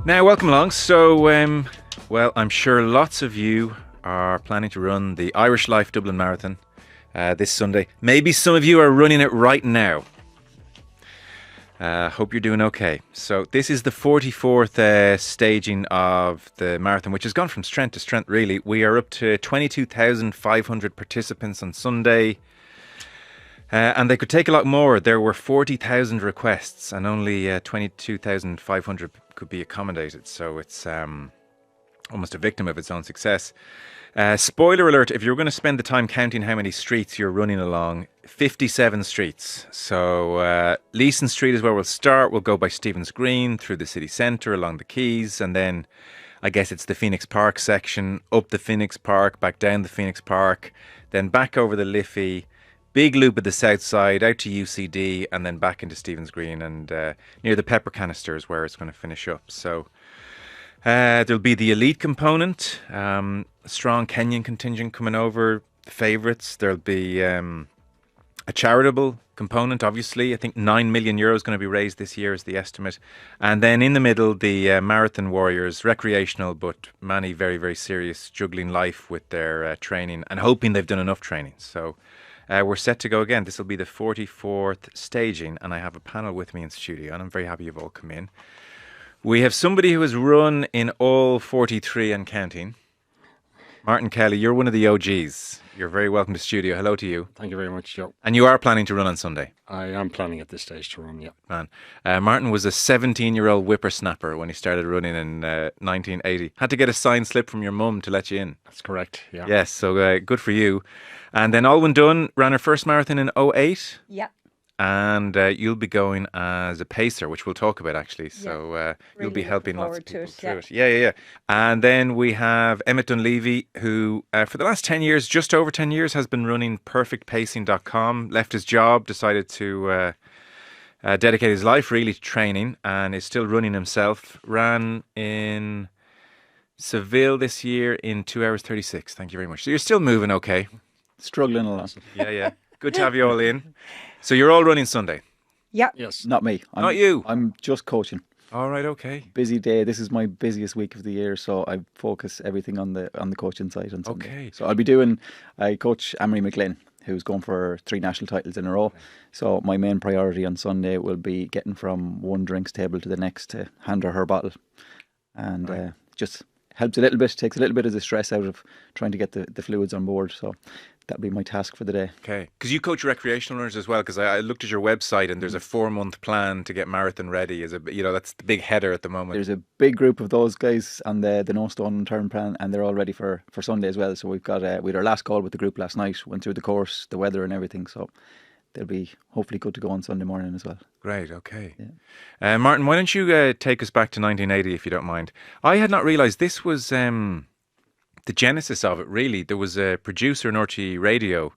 Now, welcome along. So, well, I'm sure lots of you are planning to run the Irish Life Dublin Marathon this Sunday. Maybe some of you are running it right now. Hope you're doing okay. So this is the 44th staging of the marathon, which has gone from strength to strength, really. We are up to 22,500 participants on Sunday. And they could take a lot more. There were 40,000 requests and only 22,500 could be accommodated. So it's almost a victim of its own success. Spoiler alert, if you're going to spend the time counting how many streets you're running along, 57 streets. So Leeson Street is where we'll start. We'll go by Stephen's Green, through the city centre, along the quays, and then I guess it's the Phoenix Park section, up the Phoenix Park, back down the Phoenix Park, then back over the Liffey, big loop at the south side, out to UCD, and then back into Stephen's Green and near the Pepper Canisters where it's going to finish up. So there'll be the elite component, a strong Kenyan contingent coming over, the favourites. There'll be a charitable component, obviously. I think €9 million is going to be raised this year is the estimate. And then in the middle, the marathon warriors, recreational, but many very, very serious, juggling life with their training and hoping they've done enough training. So we're set to go again. This will be the 44th staging, and I have a panel with me in studio, and I'm very happy you've all come in. We have somebody who has run in all 43 and counting. Martin Kelly, you're one of the OGs. You're very welcome to studio. Hello to you. Thank you very much, Joe. And you are planning to run on Sunday? I am planning at this stage to run, yeah. Man, Martin was a 17-year-old whippersnapper when he started running in 1980. Had to get a signed slip from your mum to let you in. That's correct, yeah. Yes, so good for you. And then Olwyn Dunne ran her first marathon in 2008. Yeah. And you'll be going as a pacer, which we'll talk about actually. So really you'll be helping lots of people through it. Yeah. Yeah. And then we have Emmett Dunleavy, who for the last 10 years, just over 10 years, has been running perfectpacing.com, left his job, decided to dedicate his life really to training, and is still running himself. Ran in Seville this year in 2 hours 36. Thank you very much. So you're still moving okay. Struggling a lot. Yeah. Good to have you all in. So you're all running Sunday? Yeah. Yes. Not me. Not you? I'm just coaching. All right, okay. Busy day. This is my busiest week of the year, so I focus everything on the coaching side on Sunday. Okay. So I coach Amory McGlynn, who's going for 3 national titles in a row. So my main priority on Sunday will be getting from one drinks table to the next to hand her bottle. And just helps a little bit, takes a little bit of the stress out of trying to get the fluids on board. So that'll be my task for the day. Okay. Because you coach recreational runners as well, because I looked at your website and there's a 4-month plan to get marathon ready. That's the big header at the moment. There's a big group of those guys on the no stone unturned plan, and they're all ready for Sunday as well. So we had our last call with the group last night, went through the course, the weather and everything. So they'll be hopefully good to go on Sunday morning as well. Great, okay. Yeah. Martin, why don't you take us back to 1980 if you don't mind? I had not realised this was the genesis of it, really. There was a producer in RTE Radio,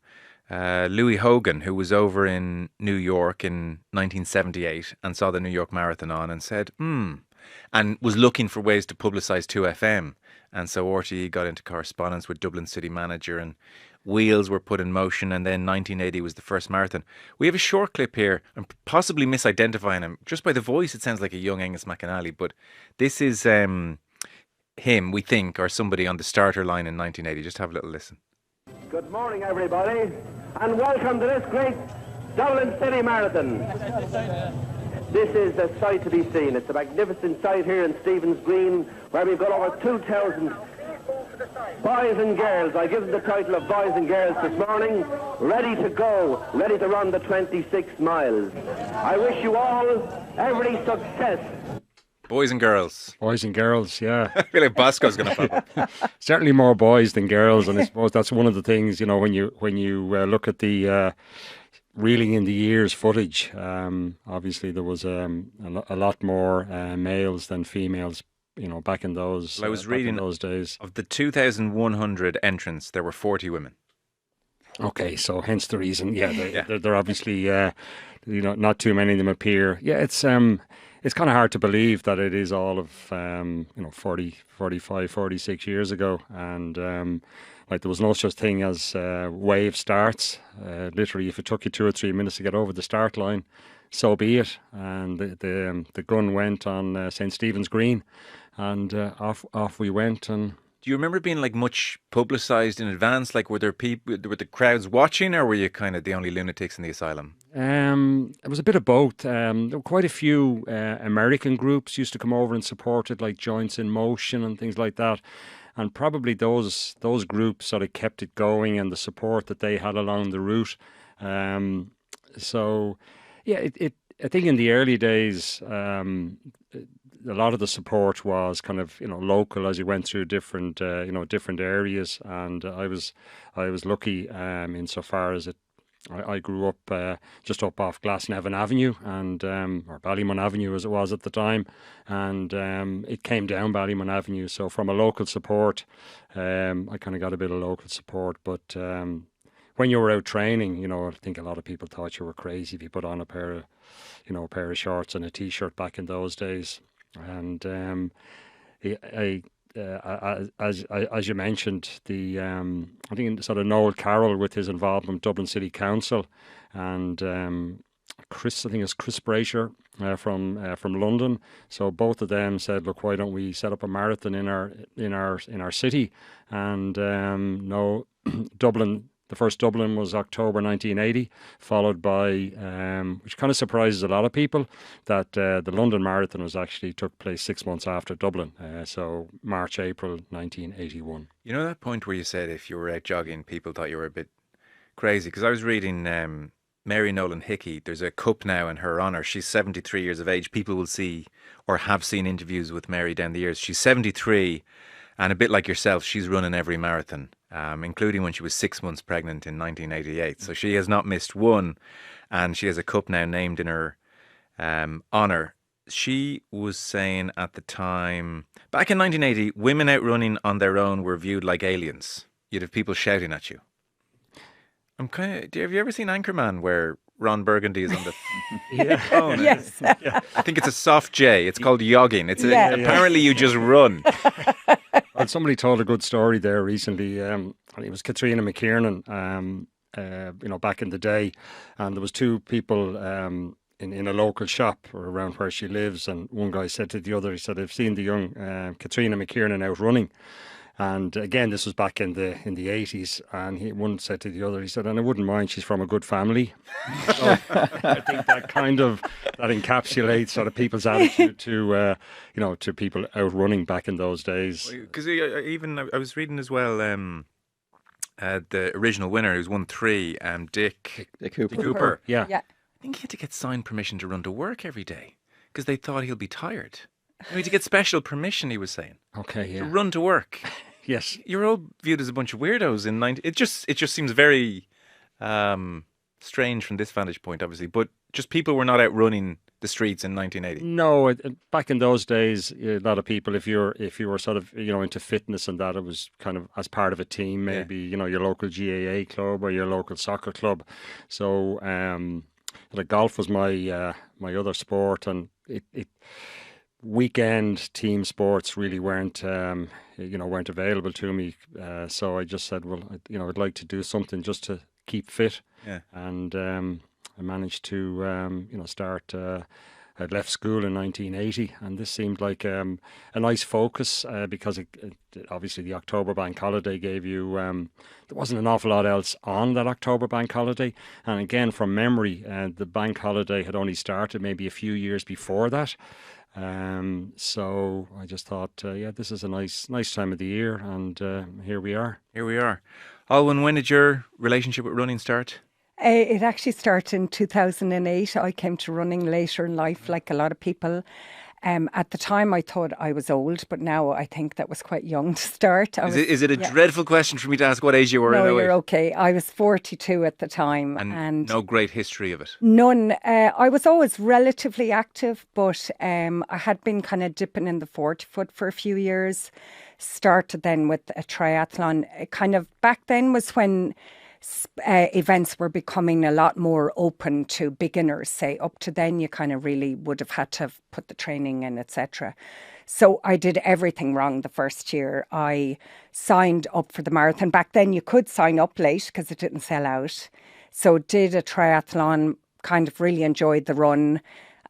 Louis Hogan, who was over in New York in 1978 and saw the New York Marathon on and said, and was looking for ways to publicise 2FM. And so RTE got into correspondence with Dublin City Manager and wheels were put in motion, and then 1980 was the first marathon. We have a short clip here. I'm possibly misidentifying him. Just by the voice, it sounds like a young Angus McAnally, but this is him, we think, or somebody on the starter line in 1980. Just have a little listen. Good morning, everybody, and welcome to this great Dublin City Marathon. This is a sight to be seen. It's a magnificent sight here in Stephen's Green, where we've got over 2,000 boys and girls. I give them the title of boys and girls this morning, ready to go, ready to run the 26 miles. I wish you all every success. Boys and girls. Boys and girls, yeah. I feel like Bosco's going to pop up. Certainly more boys than girls, and I suppose that's one of the things, when you look at the reeling in the years footage, obviously there was a lot more males than females, back in those I was reading those days. Of the 2,100 entrants, there were 40 women. Okay, so hence the reason. Yeah, they're obviously, not too many of them appear. Yeah, it's kind of hard to believe that it is all of 40, 45, 46 years ago, and there was no such thing as wave starts. Literally, if it took you 2 or 3 minutes to get over the start line, so be it. And the gun went on St. Stephen's Green, and off we went. And do you remember being like much publicised in advance? Like, were there people, were the crowds watching, or were you kind of the only lunatics in the asylum? It was a bit of both. There were quite a few American groups used to come over and support it, like Joints in Motion and things like that. And probably those groups sort of kept it going, and the support that they had along the route. So, yeah, I think in the early days, a lot of the support was kind of local as you went through different different areas, and I was lucky insofar as I grew up just up off Glasnevin Avenue and or Ballymun Avenue as it was at the time, and it came down Ballymun Avenue. So from a local support, I kind of got a bit of local support, but when you were out training, I think a lot of people thought you were crazy if you put on a pair of shorts and a t-shirt back in those days. And as you mentioned, I think sort of Noel Carroll with his involvement, Dublin City Council, and Chris Brazier from London. So both of them said, look, why don't we set up a marathon in our city? And no, Dublin. The first Dublin was October 1980, followed by, which kind of surprises a lot of people, that the London Marathon took place 6 months after Dublin, so March, April 1981. You know that point where you said if you were out jogging, people thought you were a bit crazy? Because I was reading Mary Nolan Hickey. There's a cup now in her honour. She's 73 years of age. People will see or have seen interviews with Mary down the years. She's 73, and a bit like yourself, she's running every marathon. Including when she was 6 months pregnant in 1988. So she has not missed one, and she has a cup now named in her honour. She was saying at the time, back in 1980, women out running on their own were viewed like aliens. You'd have people shouting at you. Have you ever seen Anchorman where Ron Burgundy is on the phone? Yes. Yeah. I think it's a soft J. It's called yogging. Apparently you just run. Well, somebody told a good story there recently. I think it was Katrina McKiernan, back in the day, and there was two people in a local shop or around where she lives, and one guy said to the other, he said, "I've seen the young Katrina McKiernan out running." And again, this was back in the 80s, and one said to the other, he said, "And I wouldn't mind, she's from a good family." So I think that encapsulates sort of people's attitude to people out running back in those days. Because I was reading as well, the original winner who's won 3, Dick Cooper. Yeah. I think he had to get signed permission to run to work every day because they thought he'll be tired. I mean, to get special permission, he was saying. Okay, yeah. To run to work. Yes. You're all viewed as a bunch of weirdos in 90. It just seems very strange from this vantage point, obviously. But just people were not out running the streets in 1980. No, back in those days, a lot of people, if you were sort of into fitness and that, it was kind of as part of a team, maybe your local GAA club or your local soccer club. So like golf was my other sport, and it weekend team sports really weren't available to me. So I just said, well, I'd like to do something just to keep fit. Yeah. And I managed to start. I'd left school in 1980, and this seemed like a nice focus because obviously the October bank holiday gave you. There wasn't an awful lot else on that October bank holiday, and again from memory, the bank holiday had only started maybe a few years before that. So I just thought, this is a nice time of the year, and here we are. Olwyn, when did your relationship with running start? It actually started in 2008. I came to running later in life, like a lot of people. At the time, I thought I was old, but now I think that was quite young to start. Is it a dreadful question for me to ask what age you were? No, you're okay. I was 42 at the time. And no great history of it? None. I was always relatively active, but I had been kind of dipping in the 40-foot for a few years. Started then with a triathlon. Kind of back then was when events were becoming a lot more open to beginners, say. Up to then, you kind of really would have had to have put the training in, etc. So I did everything wrong the first year. I signed up for the marathon. Back then, you could sign up late because it didn't sell out. So did a triathlon, kind of really enjoyed the run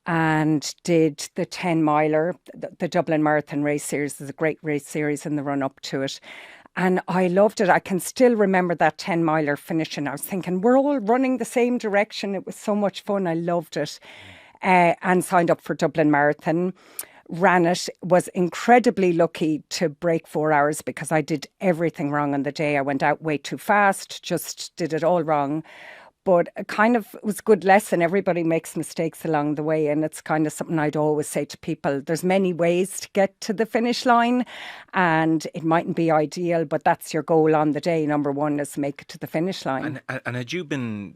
and did the 10 miler. The Dublin Marathon race series is a great race series in the run up to it. And I loved it. I can still remember that 10 miler finishing. I was thinking, we're all running the same direction. It was so much fun. I loved it. And signed up for Dublin Marathon. Ran it, was incredibly lucky to break 4 hours because I did everything wrong on the day. I went out way too fast, just did it all wrong. But it kind of was a good lesson. Everybody makes mistakes along the way. And it's kind of something I'd always say to people. There's many ways to get to the finish line. And it mightn't be ideal, but that's your goal on the day. Number one is make it to the finish line. And had you been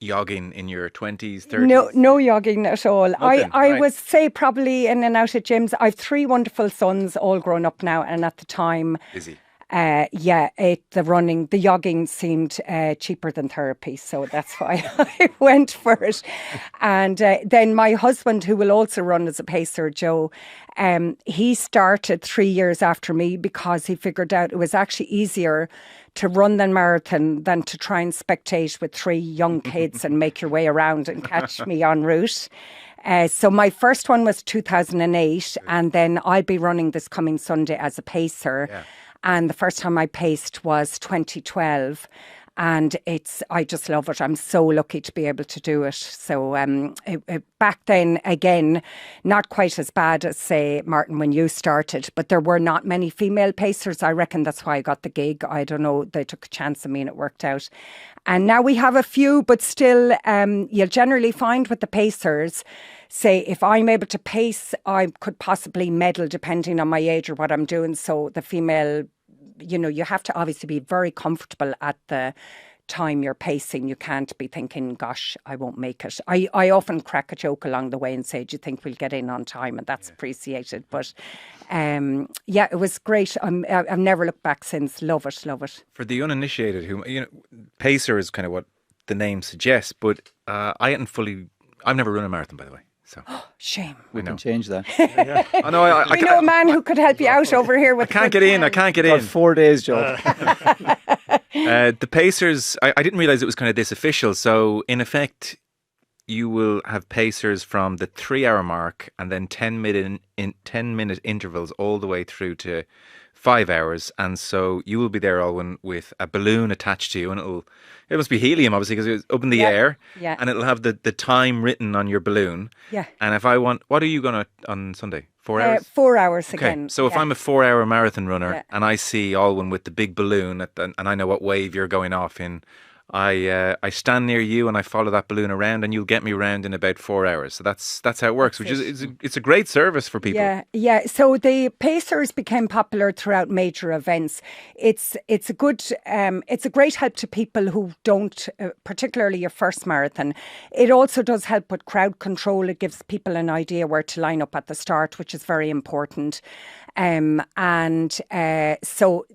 yogging in your 20s, 30s? No yogging at all. Nothing, I right. would say probably in and out of gyms. I've 3 wonderful sons, all grown up now. And at the time... Busy. The yogging seemed cheaper than therapy, so that's why I went for it. And then my husband, who will also run as a pacer, Joe, he started 3 years after me because he figured out it was actually easier to run the marathon than to try and spectate with 3 young kids and make your way around and catch me en route. So my first one was 2008, and then I'll be running this coming Sunday as a pacer. Yeah. And the first time I paced was 2012. And I just love it. I'm so lucky to be able to do it. So back then, again, not quite as bad as, say, Martin, when you started, but there were not many female pacers. I reckon that's why I got the gig. I don't know. They took a chance on me and it worked out. And now we have a few, but still, you'll generally find with the pacers, say, if I'm able to pace, I could possibly medal depending on my age or what I'm doing. So the female, you have to obviously be very comfortable at the time you're pacing. You can't be thinking, gosh, I won't make it. I often crack a joke along the way and say, do you think we'll get in on time? And that's appreciated. But it was great. I've never looked back since. Love it, love it. For the uninitiated, pacer is kind of what the name suggests, but I've never run a marathon, by the way. So shame. We can change that. I know. I know a man who could help you out over here with. I can't get in. I can't get in. 4 days, Joe. The pacers. I didn't realize it was kind of this official. So in effect, you will have pacers from the 3 hour mark, and then 10-minute intervals all the way through to 5 hours. And so you will be there, Olwyn, with a balloon attached to you, and it must be helium, obviously, because it's up in the air. Yeah. And it'll have the time written on your balloon. Yeah. And if I want, what are you going to on Sunday? 4 hours? 4 hours Okay. again. So if I'm a 4 hour marathon runner and I see Olwyn with the big balloon and I know what wave you're going off in, I stand near you and I follow that balloon around, and you'll get me around in about 4 hours. So that's how it works, it's a great service for people. Yeah. So the pacers became popular throughout major events. It's a great help to people who don't, particularly your first marathon. It also does help with crowd control. It gives people an idea where to line up at the start, which is very important. So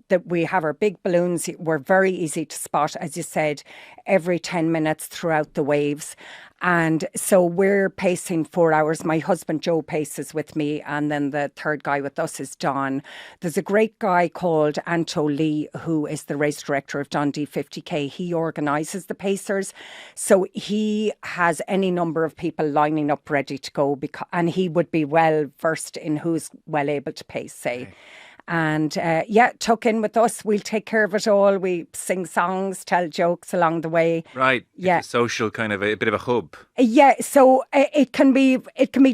that we have our big balloons. We're very easy to spot, as you said, every 10 minutes throughout the waves. And so we're pacing 4 hours. My husband, Joe, paces with me. And then the third guy with us is Don. There's a great guy called Anto Lee, who is the race director of Dundee 50K. He organises the pacers. So he has any number of people lining up ready to go. And he would be well versed in who's well able to pace, say. Okay. And tuck in with us. We'll take care of it all. We sing songs, tell jokes along the way. Right. Yeah. It's a social kind of a bit of a hub. Yeah. So it can be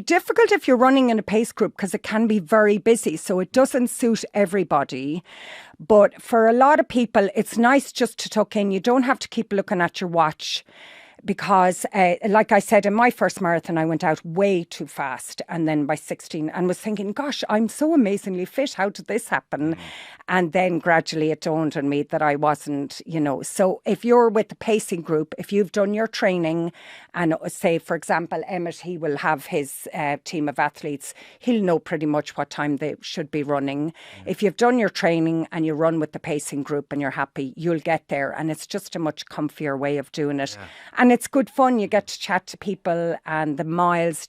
difficult if you're running in a pace group because it can be very busy. So it doesn't suit everybody. But for a lot of people, it's nice just to tuck in. You don't have to keep looking at your watch. Because, like I said, in my first marathon, I went out way too fast. And then by 16, and was thinking, gosh, I'm so amazingly fit. How did this happen? And then gradually it dawned on me that I wasn't, So if you're with the pacing group, if you've done your training, and say, for example, Emmett, he will have his team of athletes. He'll know pretty much what time they should be running. If you've done your training and you run with the pacing group and you're happy, you'll get there. And it's just a much comfier way of doing it. Yeah. And it's good fun. You get to chat to people, and the miles,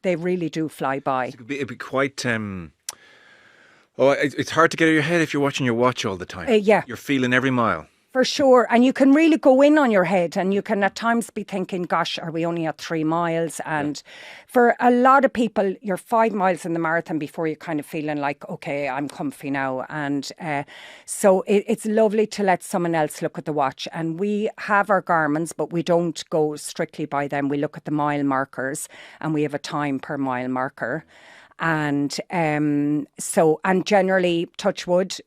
they really do fly by. It'd be quite... it's hard to get out of your head if you're watching your watch all the time. Yeah. You're feeling every mile. For sure. And you can really go in on your head, and you can at times be thinking, gosh, are we only at 3 miles? And for a lot of people, you're 5 miles in the marathon before you're kind of feeling like, okay, I'm comfy now. And so it's lovely to let someone else look at the watch. And we have our Garmins, but we don't go strictly by them. We look at the mile markers, and we have a time per mile marker. And and generally, touch wood,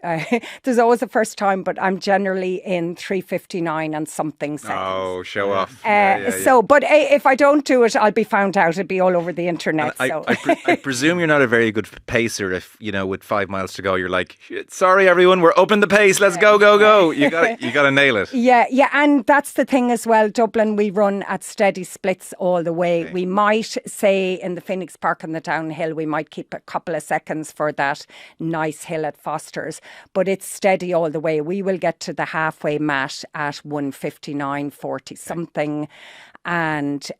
there's always a first time, but I'm generally in 3:59 and something seconds. Oh, show off. But if I don't do it, I'll be found out. It'll be all over the internet. I presume you're not a very good pacer if, with 5 miles to go, you're like, sorry, everyone, we're upping the pace. Let's go, go, go. You got to nail it. Yeah. And that's the thing as well. Dublin, we run at steady splits all the way. Okay. We might say in the Phoenix Park on the downhill, we might keep a couple of seconds for that nice hill at Foster's, but it's steady all the way. We will get to the halfway mat at 1:59:40 something. And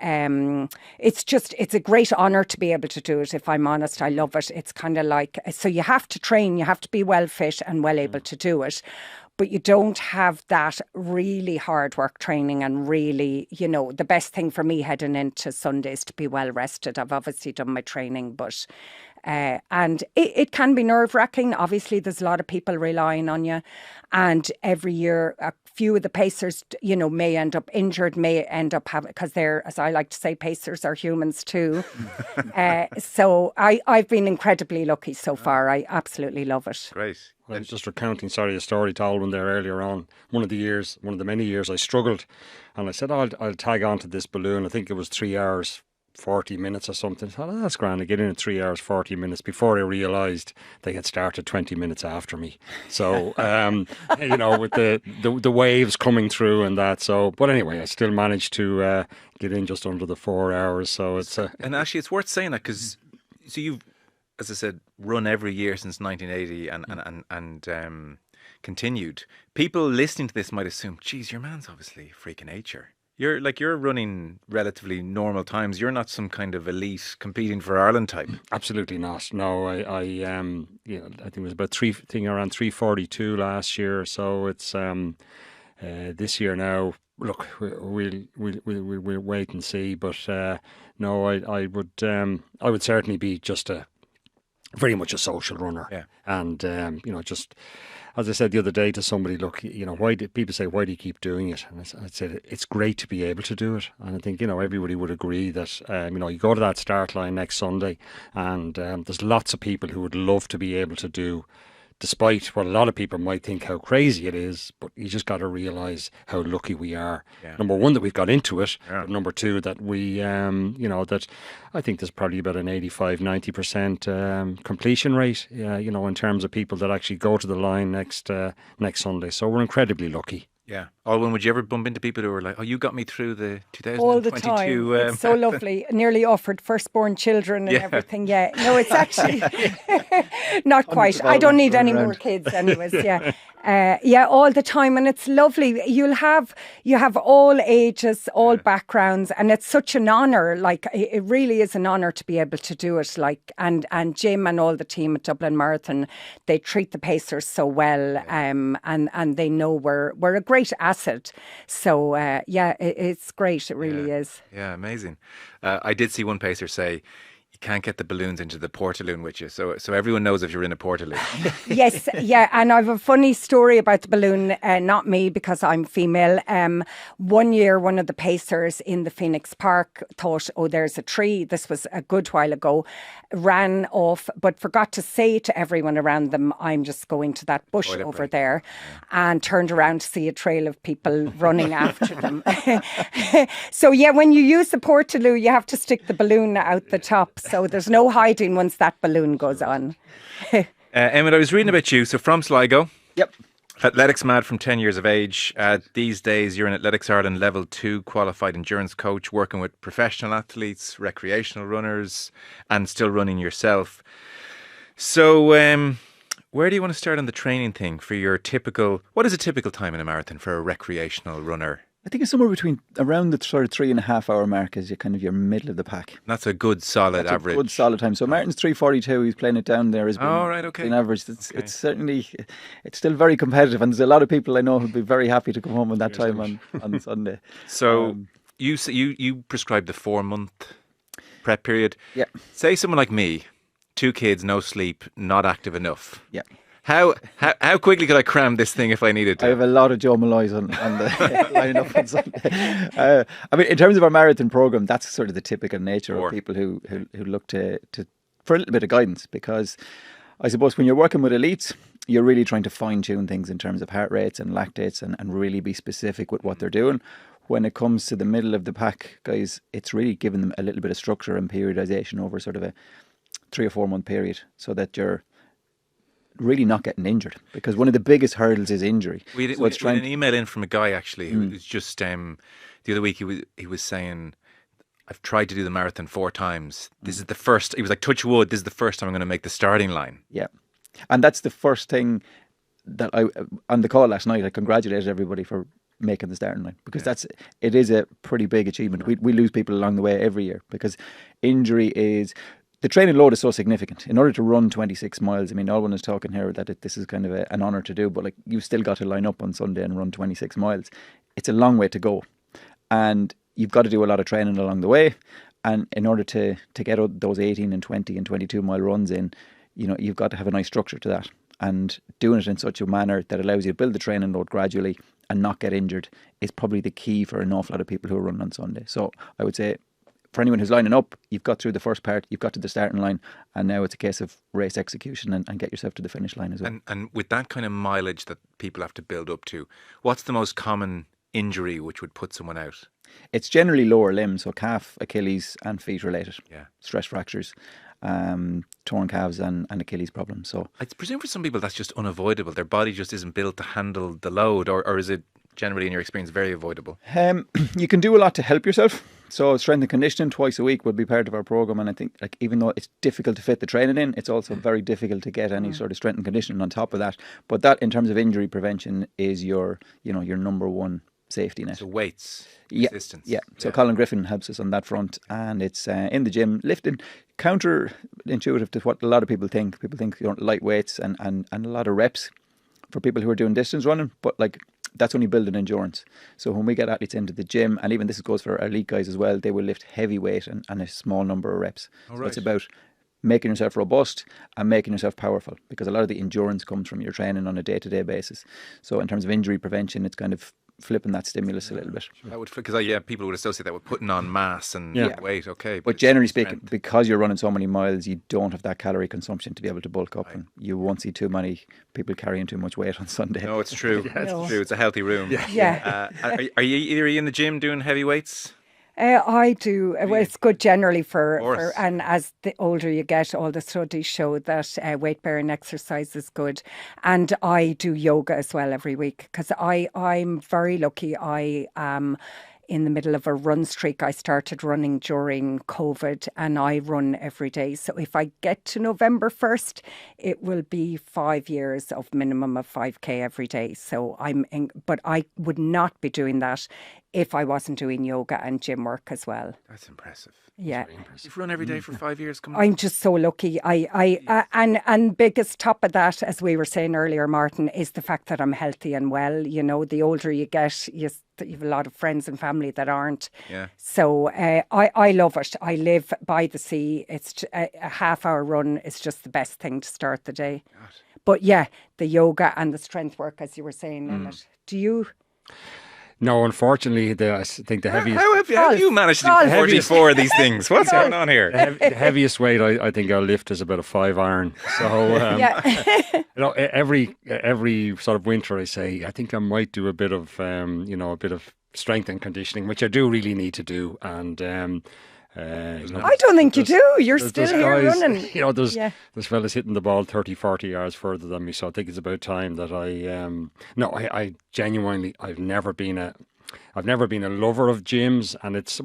it's a great honour to be able to do it, if I'm honest. I love it. It's kind of like, so you have to train, you have to be well fit and well able to do it. But you don't have that really hard work training, and really, the best thing for me heading into Sunday is to be well rested. I've obviously done my training, but and it can be nerve-wracking. Obviously, there's a lot of people relying on you, and every year a few of the pacers, may end up injured, may end up having, because they're, as I like to say, pacers are humans too. So I've been incredibly lucky so far. I absolutely love it. Great. I was just recounting, a story to Olwyn there earlier on. One of the many years I struggled, and I said, I'll tag on to this balloon. I think it was 3 hours 40 minutes or something. I thought, that's grand. I get in at 3 hours 40 minutes before I realised they had started 20 minutes after me. So, with the waves coming through and that. So, but anyway, I still managed to get in just under the 4 hours. So it's and actually, it's worth saying that because you've, as I said, run every year since 1980 and continued. People listening to this might assume, geez, your man's obviously a freak of nature. You're running relatively normal times. You're not some kind of elite competing for Ireland type. Absolutely not. No, I think it was around 3:42 last year. So it's this year now. Look, we'll wait and see. But no, I would certainly be just very much a social runner. Yeah. And just, as I said the other day to somebody, look, why do you keep doing it? And I said, it's great to be able to do it. And I think, everybody would agree that, you go to that start line next Sunday, and there's lots of people who would love to be able to do, despite what a lot of people might think how crazy it is, but you just got to realise how lucky we are. Yeah. Number one, that we've got into it. Yeah. But number two, that we, that I think there's probably about an 85-90% completion rate, in terms of people that actually go to the line next Sunday. So we're incredibly lucky. Yeah. Olwyn, would you ever bump into people who were like, oh, you got me through the 2022? All the time. It's so lovely. Nearly offered firstborn children and everything. Yeah. No, it's actually not quite. I don't need any more kids anyways. Yeah. All the time. And it's lovely. You have all ages, all backgrounds, and it's such an honour. Like, it really is an honour to be able to do it. Like, and Jim and all the team at Dublin Marathon, they treat the pacers so well, and they know we're a great asset. So it's great. It really is. Yeah, amazing. I did see one pacer say, you can't get the balloons into the portaloon with you. So everyone knows if you're in a portaloon. Yes, yeah. And I have a funny story about the balloon, not me because I'm female. One year, one of the pacers in the Phoenix Park thought, oh, there's a tree. This was a good while ago. Ran off, but forgot to say to everyone around them, I'm just going to that bush over there. And turned around to see a trail of people running after them. So when you use the portaloo, you have to stick the balloon out the top. So there's no hiding once that balloon goes on. Emmett, I was reading about you. So from Sligo. Yep. Athletics mad from 10 years of age. These days, you're an Athletics Ireland Level 2 qualified endurance coach, working with professional athletes, recreational runners, and still running yourself. So where do you want to start on the training thing for your typical... What is a typical time in a marathon for a recreational runner? I think it's somewhere between around the sort of 3.5 hour mark is your middle of the pack. That's a good solid average. A good solid time. So Martin's 3:42. He's playing it down there. Has been, right, okay. been average. It's certainly still very competitive, and there's a lot of people I know who'll be very happy to come home on that time on Sunday. So you prescribed the 4-month prep period. Yeah. Say someone like me, 2 kids, no sleep, not active enough. Yeah. How quickly could I cram this thing if I needed to? I have a lot of Joe Malloys on the lining up on Sunday. I mean, in terms of our marathon program, that's sort of the typical nature of people who look to for a little bit of guidance, because I suppose when you're working with elites, you're really trying to fine tune things in terms of heart rates and lactates and really be specific with what they're doing. When it comes to the middle of the pack guys, it's really giving them a little bit of structure and periodization over sort of a 3 or 4 month period, so that you're really not getting injured, because one of the biggest hurdles is injury. We had an email in from a guy actually who was just the other week he was saying, I've tried to do the marathon 4 times. This is the first. He was like, touch wood, this is the first time I'm going to make the starting line. Yeah, and that's the first thing that I on the call last night. I congratulated everybody for making the starting line, because it is a pretty big achievement. We lose people along the way every year because injury is. The training load is so significant. In order to run 26 miles, I mean, Olwyn is talking here that this is kind of an honour to do, but like, you've still got to line up on Sunday and run 26 miles. It's a long way to go. And you've got to do a lot of training along the way. And in order to get those 18 and 20 and 22 mile runs in, you've got to have a nice structure to that. And doing it in such a manner that allows you to build the training load gradually and not get injured is probably the key for an awful lot of people who are running on Sunday. So I would say, for anyone who's lining up, you've got through the first part, you've got to the starting line, and now it's a case of race execution and get yourself to the finish line as well. And with that kind of mileage that people have to build up to, what's the most common injury which would put someone out? It's generally lower limbs, so calf, Achilles and feet related. Yeah. Stress fractures, torn calves and Achilles problems. So I presume for some people that's just unavoidable. Their body just isn't built to handle the load, or is it generally, in your experience, very avoidable? You can do a lot to help yourself. So strength and conditioning twice a week would be part of our program, and I think even though it's difficult to fit the training in, it's also very difficult to get any sort of strength and conditioning on top of that. But that, in terms of injury prevention, is your number one safety net. So weights, resistance. Yeah. So Colin Griffin helps us on that front, and it's in the gym lifting. Counterintuitive to what a lot of people think. People think light weights and a lot of reps for people who are doing distance running, but that's only building endurance. So when we get athletes into the gym, and even this goes for our elite guys as well, they will lift heavy weight and a small number of reps. So it's about making yourself robust and making yourself powerful, because a lot of the endurance comes from your training on a day-to-day basis. So in terms of injury prevention, it's kind of flipping that stimulus a little bit. Because people would associate that with putting on mass and weight. Okay, but generally speaking, because you're running so many miles, you don't have that calorie consumption to be able to bulk up, and you won't see too many people carrying too much weight on Sunday. No, it's true. It's true. It's a healthy room. Yeah. Are you in the gym doing heavy weights? I do. Really? It's good generally for and as the older you get, all the studies show that weight bearing exercise is good. And I do yoga as well every week, because I'm very lucky. I am in the middle of a run streak. I started running during COVID, and I run every day. So if I get to November 1st, it will be 5 years of minimum of 5K every day. So but I would not be doing that if I wasn't doing yoga and gym work as well. That's impressive. Yeah. You've run every day for 5 years. Come on. I'm just so lucky. And biggest top of that, as we were saying earlier, Martin, is the fact that I'm healthy and well. The older you get, you have a lot of friends and family that aren't. Yeah. So I love it. I live by the sea. It's a half-hour run is just the best thing to start the day. God. But yeah, the yoga and the strength work, as you were saying, Emmett. Do you? No, unfortunately, I think the heaviest... How have you managed to do 44 of these things? What's going on here? The heaviest weight I think I'll lift is about a 5 iron. So, every sort of winter I say, I think I might do a bit of, a bit of strength and conditioning, which I do really need to do. And... I don't think you do. You're still here guys, running. There's fellas hitting the ball 30, 40 yards further than me. So I think it's about time that I genuinely, I've never been a lover of gyms,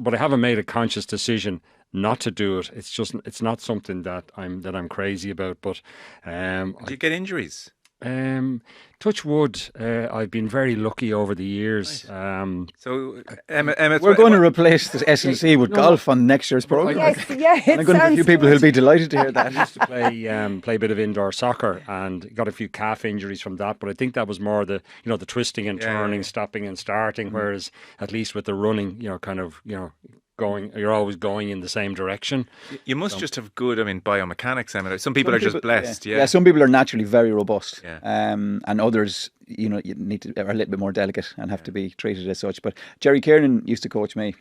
but I haven't made a conscious decision not to do it. It's not something that I'm crazy about. But do you get injuries? Touch wood, I've been very lucky over the years. So, Emmett, We're going to replace the S&C with golf on next year's programme. Yes, yeah. And I'm going to have a few people who'll be delighted to hear that. I used to play a bit of indoor soccer and got a few calf injuries from that, but I think that was more the twisting and turning, stopping and starting, whereas at least with the running, you're always going in the same direction. You must just have good, biomechanics, Emmett. Some people are just blessed, yeah. Some people are naturally very robust, Yeah. and others, you need to are a little bit more delicate and have to be treated as such. But Jerry Kiernan used to coach me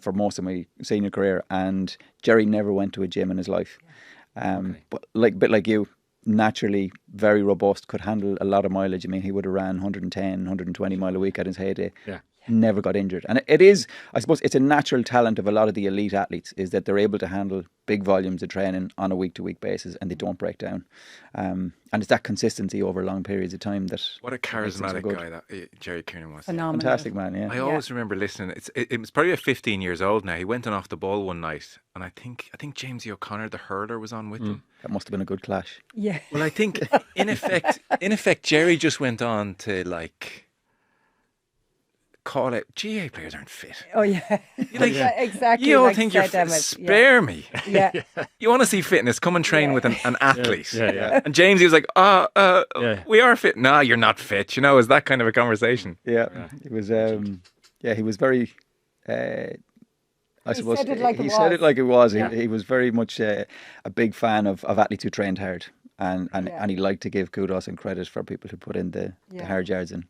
for most of my senior career, and Jerry never went to a gym in his life. But a bit like you, naturally very robust, could handle a lot of mileage. He would have ran 110, 120 mile a week at his heyday. Yeah. Never got injured. And it is, I suppose, it's a natural talent of a lot of the elite athletes, is that they're able to handle big volumes of training on a week-to-week basis and they don't break down. And it's that consistency over long periods of time that... What a charismatic guy that Jerry Kiernan was. Phenomenal. Fantastic man, yeah. I always remember listening. It was probably 15 years old now. He went on off the ball one night, and I think Jamesy O'Connor, the hurler, was on with them. That must have been a good clash. Yeah. Well, I think in effect, Jerry just went on to call out GA players aren't fit. Oh, yeah. Exactly. You all like think you're said, Emmett. spare me. Yeah. You want to see fitness? Come and train with an athlete. Yeah. And James, he was like, we are fit. Nah, you're not fit. It was that kind of a conversation. Yeah. It was. He was very. I suppose said it like it he was. said it like it was. Yeah. He was very much a big fan of athletes who trained hard. And he liked to give kudos and credit for people who put in the hard yards, and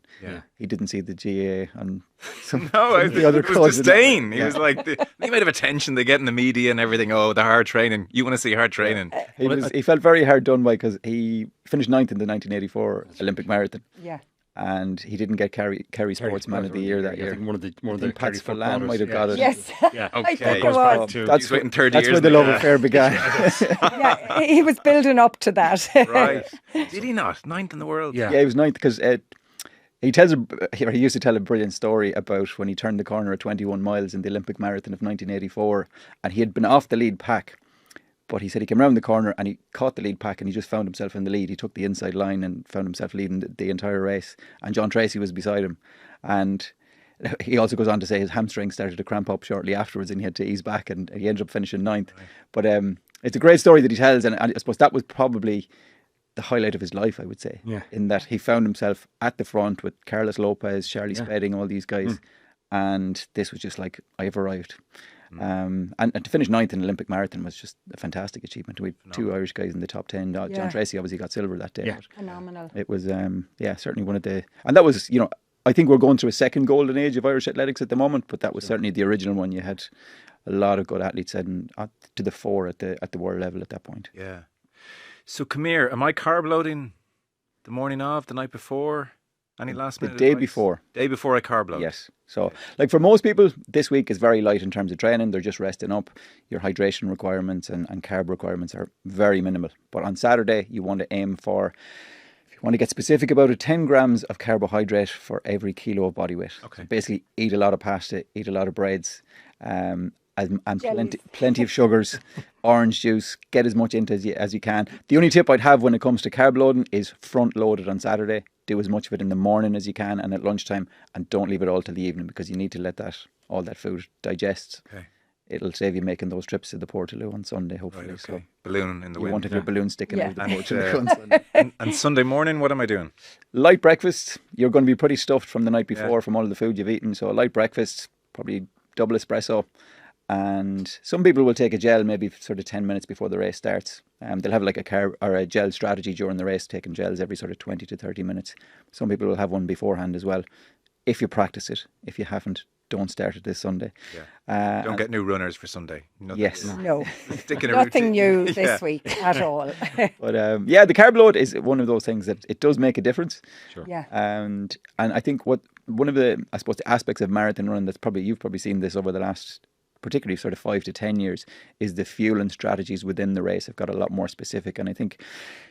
he didn't see the GA on some of the other it was causes. disdain. He was like, the amount of attention they get in the media and everything. Oh, the hard training. You want to see hard training. He felt very hard done by, because he finished 9th in the 1984 Olympic Marathon. Yeah. And he didn't get Kerry Sportsman of the Year that year. I think one of the Pats Kerry Fallan might have got it. Yes. Yeah. I Okay. think Goes it back was. to That's waiting 30 that's years where the now. love affair began. Yeah, he was building up to that. Right. Did he not? 9th in the world? Yeah. Yeah, he was 9th because he used to tell a brilliant story about when he turned the corner at 21 miles in the Olympic Marathon of 1984, and he had been off the lead pack. But he said he came around the corner and he caught the lead pack and he just found himself in the lead. He took the inside line and found himself leading the entire race. And John Tracy was beside him. And he also goes on to say his hamstring started to cramp up shortly afterwards and he had to ease back, and he ended up finishing 9th. Right. But it's a great story that he tells, and I suppose that was probably the highlight of his life, I would say. Yeah. In that he found himself at the front with Carlos Lopez, Charlie Spedding, all these guys. And this was just like, I have arrived. And to finish 9th in the Olympic Marathon was just a fantastic achievement. We had two Irish guys in the top 10. John Tracy obviously got silver that day. Yeah. Phenomenal. It was, certainly one of the... And that was, I think we're going through a second golden age of Irish athletics at the moment, but that was certainly the original one. You had a lot of good athletes heading to the fore at the world level at that point. Yeah. So come here, am I carb loading the morning of, the night before? Any last minute The day advice? before. Day before I carb load. Yes. So, like for most people, this week is very light in terms of training. They're just resting up. Your hydration requirements and carb requirements are very minimal. But on Saturday, you want to aim for, if you want to get specific about it, 10 grams of carbohydrate for every kilo of body weight. Okay. So basically, eat a lot of pasta, eat a lot of breads, and plenty of sugars, orange juice. Get as much into as you can. The only tip I'd have when it comes to carb loading is front load it on Saturday. Do as much of it in the morning as you can and at lunchtime, and don't leave it all till the evening, because you need to let all that food digest. Okay. It'll save you making those trips to the Portaloo on Sunday, hopefully. Right, okay. So Balloon in the you wind. won't have your balloon sticking out of the And, Portaloo on Sunday. and Sunday morning, what am I doing? Light breakfast. You're going to be pretty stuffed from the night before from all of the food you've eaten. So a light breakfast, probably double espresso. And some people will take a gel maybe sort of 10 minutes before the race starts. They'll have like a carb or a gel strategy during the race, taking gels every sort of 20 to 30 minutes. Some people will have one beforehand as well. If you practice it, if you haven't, don't start it this Sunday. Yeah. Don't get new runners for Sunday. Nothing, yes. No. Stick in a Nothing routine. new this week at all. But the carb load is one of those things that it does make a difference. Sure. Yeah. And I think one of the, I suppose, the aspects of marathon running that's you've probably seen this over the last particularly sort of 5 to 10 years, is the fueling strategies within the race have got a lot more specific. And I think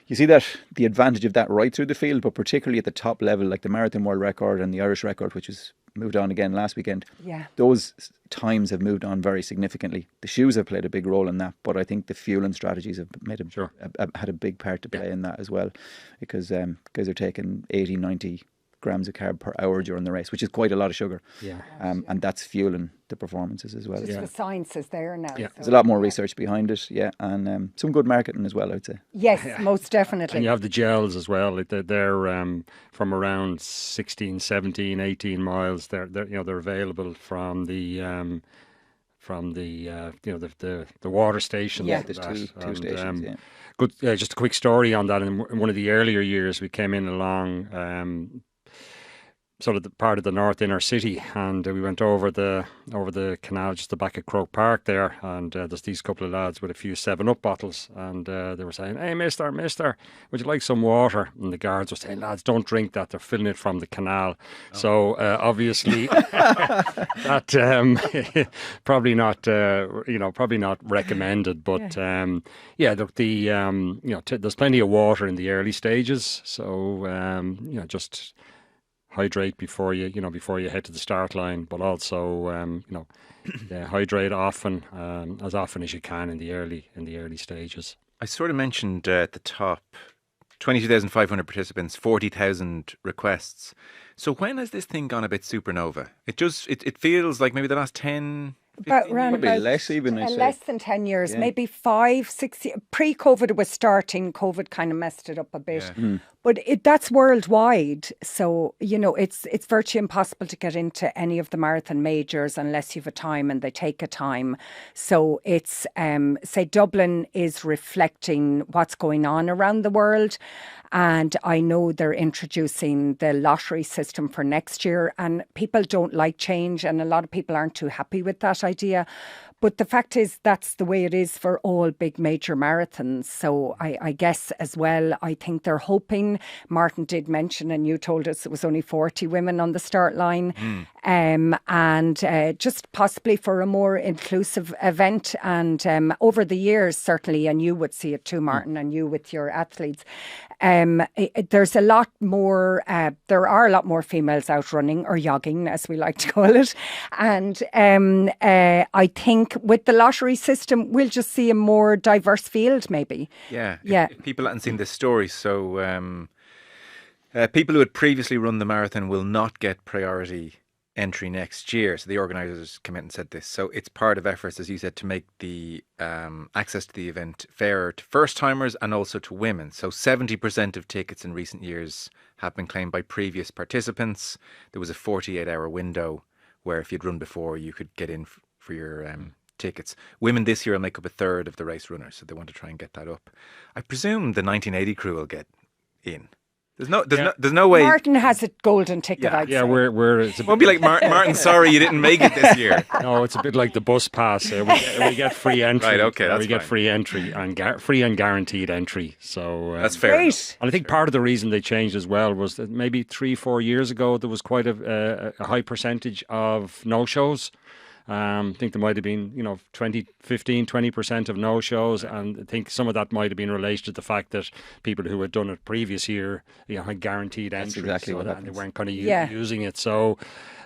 you see that the advantage of that right through the field, but particularly at the top level, like the marathon world record and the Irish record, which was moved on again last weekend. Yeah. Those times have moved on very significantly. The shoes have played a big role in that, but I think the fueling strategies have made had a big part to play in that as well, because guys are taking 80, 90 grams of carb per hour during the race, which is quite a lot of sugar. Yeah. And that's fueling the performances as well. Just the science is there now. Yeah. There's a lot more research behind it, and some good marketing as well, I'd say. Yes, most definitely. And you have the gels as well. They're from around 16, 17, 18 miles. They're available from the water stations. Yeah, there's two stations. Yeah. Good. Just a quick story on that. In one of the earlier years, we came in along sort of the part of the north inner city, and we went over the canal just the back of Croke Park there, and there's these couple of lads with a few 7-Up bottles, and they were saying, "Hey, mister, would you like some water?" And the guards were saying, "Lads, don't drink that, they're filling it from the canal." So obviously that probably not recommended, but there's plenty of water in the early stages, so just hydrate before you head to the start line, but also hydrate often, as often as you can in the early stages. I sort of mentioned at the top 22,500 participants, 40,000 requests. So when has this thing gone a bit supernova? It feels like maybe the last 10, Maybe less even, I say. Less than 10 years, maybe 5, 6 years. Pre-COVID it was starting. COVID kind of messed it up a bit. Yeah. But that's worldwide. So, it's virtually impossible to get into any of the marathon majors unless you have a time, and they take a time. So it's, say, Dublin is reflecting what's going on around the world. And I know they're introducing the lottery system for next year, and people don't like change, and a lot of people aren't too happy with that idea. But the fact is, that's the way it is for all big major marathons. So I guess as well, I think they're hoping, Martin did mention, and you told us it was only 40 women on the start line, and just possibly for a more inclusive event. And over the years, certainly, and you would see it too, Martin, and you with your athletes, there's a lot more, there are a lot more females out running, or jogging, as we like to call it. And I think with the lottery system, we'll just see a more diverse field, maybe. Yeah. If people haven't seen this story, so people who had previously run the marathon will not get priority entry next year. So the organisers came out and said this. So it's part of efforts, as you said, to make the access to the event fairer to first-timers and also to women. So 70% of tickets in recent years have been claimed by previous participants. There was a 48-hour window where if you'd run before, you could get in for your tickets. Women this year will make up a third of the race runners, so they want to try and get that up. I presume the 1980 crew will get in. There's no way. Martin has a golden ticket. I'd say. It won't be like Martin. Sorry, you didn't make it this year. No, it's a bit like the bus pass. We get free entry. Right. Okay. That's we get free entry and free and guaranteed entry. So that's fair. Great. And I think part of the reason they changed as well was that maybe 3-4 years ago there was quite a high percentage of no shows. I think there might have been, 20% of no-shows, and I think some of that might have been related to the fact that people who had done it previous year, had guaranteed entry. That's exactly what happened. They weren't kind of using it. So,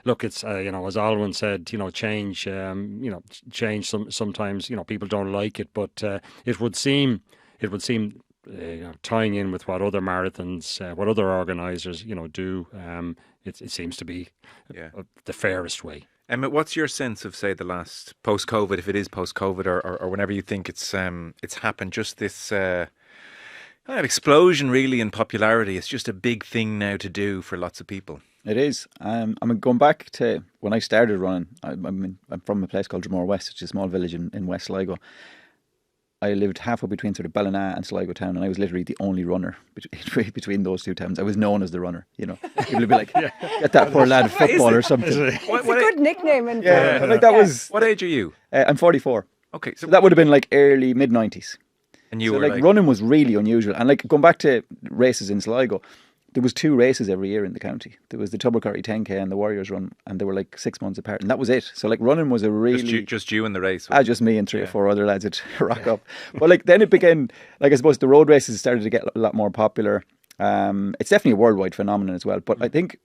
look, it's as Olwyn said, change. Change. Sometimes people don't like it, but it would seem. Tying in with what other marathons, what other organisers, do, it seems to be the fairest way. Emmett, what's your sense of, say, the last post-COVID, if it is post-COVID, or whenever you think it's happened, just this kind of explosion really in popularity? It's just a big thing now to do for lots of people. It is. Going back to when I started running, I'm from a place called Dromore West, which is a small village in West Sligo. I lived halfway between sort of Ballina and Sligo town, and I was literally the only runner between those two towns. I was known as the runner, People would be like, get that poor lad a football or something. It's a good nickname. What age are you? I'm 44. Okay. So that would have been like early, mid-90s. And you were running was really unusual. And going back to races in Sligo, there was 2 races every year in the county. There was the Tubbercurry 10K and the Warriors Run, and they were like 6 months apart, and that was it. So like running was a really just you in the race. Just me and 3 or 4 other lads would rock up. But like then it began, like I suppose the road races started to get a lot more popular. It's definitely a worldwide phenomenon as well. But I think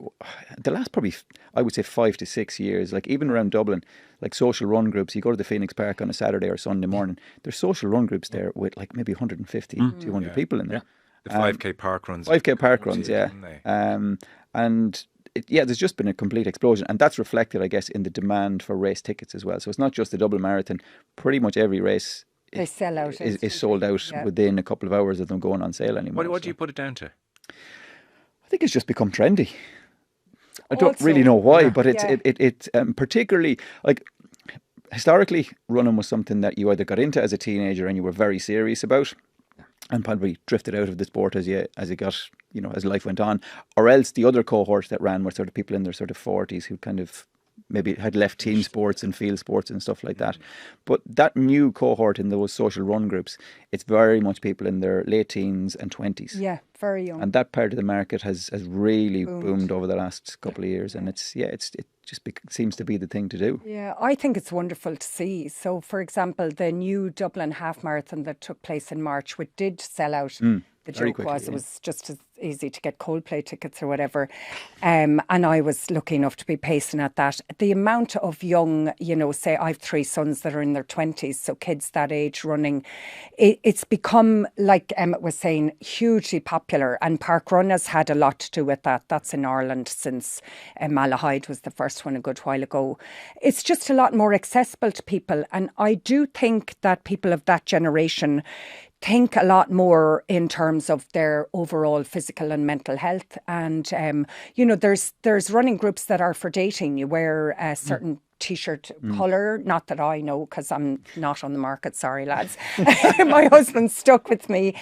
the last probably, I would say 5 to 6 years, like even around Dublin, like social run groups, you go to the Phoenix Park on a Saturday or Sunday morning, there's social run groups there with like maybe 150, 200 people in there. The 5K park runs. 5K park runs, yeah. And there's just been a complete explosion. And that's reflected, I guess, in the demand for race tickets as well. So it's not just the Dublin Marathon. Pretty much every race they sell out. Is sold out within a couple of hours of them going on sale anymore. What do you put it down to? I think it's just become trendy. I don't really know why, but it's particularly like historically running was something that you either got into as a teenager and you were very serious about, and probably drifted out of the sport as it got, as life went on, or else the other cohort that ran were sort of people in their sort of 40s who kind of maybe had left team sports and field sports and stuff like that. But that new cohort in those social run groups, it's very much people in their late teens and 20s. Yeah, very young. And that part of the market has really boomed over the last couple of years. And it just seems to be the thing to do. Yeah, I think it's wonderful to see. So, for example, the new Dublin half marathon that took place in March, which did sell out. The joke was it was just as easy to get Coldplay tickets or whatever. And I was lucky enough to be pacing at that. The amount of young, say I have 3 sons that are in their 20s, so kids that age running, it's become, like Emmett was saying, hugely popular. And Park Run has had a lot to do with that. That's in Ireland since Malahide was the first one a good while ago. It's just a lot more accessible to people. And I do think that people of that generation think a lot more in terms of their overall physical and mental health. And, there's running groups that are for dating. You wear a certain T-shirt colour, not that I know because I'm not on the market, sorry lads. My husband's stuck with me.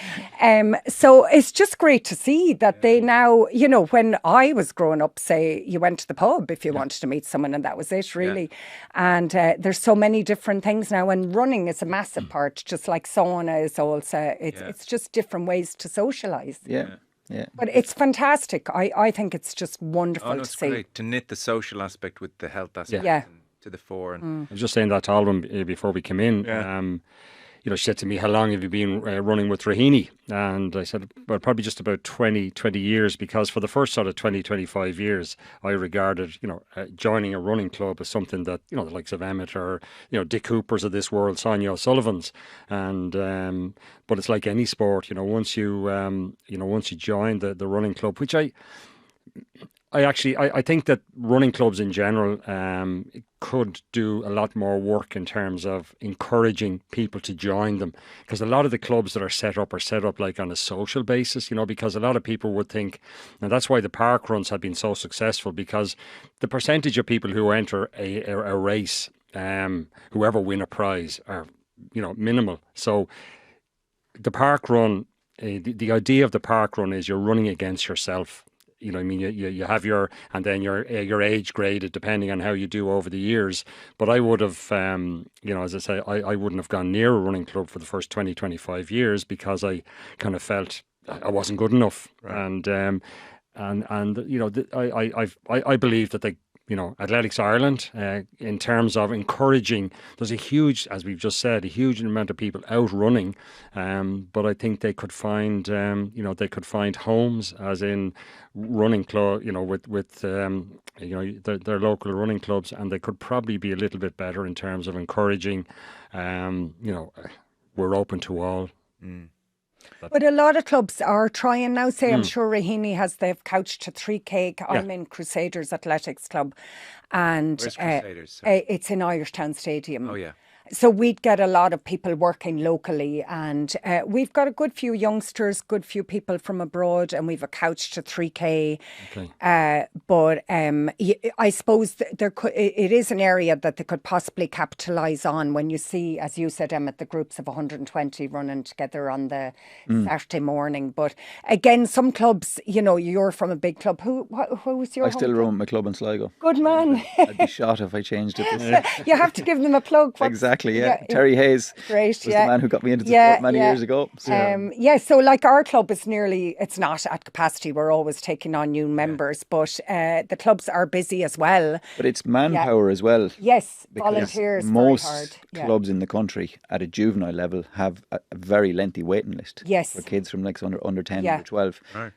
So it's just great to see that they now, when I was growing up, say you went to the pub if you wanted to meet someone and that was it really. And there's so many different things now, and running is a massive part, just like sauna is also, it's just different ways to socialise. Yeah. But it's fantastic. I think it's just wonderful to see. Great to knit the social aspect with the health aspect. To the fore. And I was just saying that to Olwyn before we came in. She said to me, how long have you been running with Raheny? And I said, well, probably just about 20 years, because for the first sort of 25 years, I regarded, joining a running club as something that, the likes of Emmett or, Dick Coopers of this world, Sonia O'Sullivan's. And, but it's like any sport, once you join the running club, which I think that running clubs in general could do a lot more work in terms of encouraging people to join them, because a lot of the clubs that are set up like on a social basis, because a lot of people would think, and that's why the park runs have been so successful, because the percentage of people who enter a race, whoever win a prize, are minimal. So the park run, the idea of the park run is you're running against yourself. You have your age graded depending on how you do over the years. But I would have, as I say, I wouldn't have gone near a running club for the first 25 years because I kind of felt I wasn't good enough. Right. I believe that Athletics Ireland, in terms of encouraging, there's a huge, as we've just said, a huge amount of people out running, but I think they could find, homes, as in running club, with their local running clubs, and they could probably be a little bit better in terms of encouraging, we're open to all. But a lot of clubs are trying now. Say, I'm sure Raheny they've couched to 3K. I'm in Crusaders Athletics Club. And where's Crusaders? It's in Irish Town Stadium. Oh, yeah. So we'd get a lot of people working locally, and we've got a good few youngsters, good few people from abroad, and we've a couch to 3K. Okay. But I suppose it is an area that they could possibly capitalise on when you see, as you said, Emmett, the groups of 120 running together on the Saturday morning. But again, some clubs, you're from a big club. Who was your? I still run my club in Sligo. Good man. I'd be shot if I changed it. You have to give them a plug. Exactly. exactly. Yeah, Terry Hayes great. was the man who got me into the sport many years ago. So. So like our club is it's not at capacity. We're always taking on new members, but the clubs are busy as well. But it's manpower as well. Yes, volunteers. Most very hard. clubs in the country at a juvenile level have a very lengthy waiting list. Yes. For kids from like under 10, under 12. Right.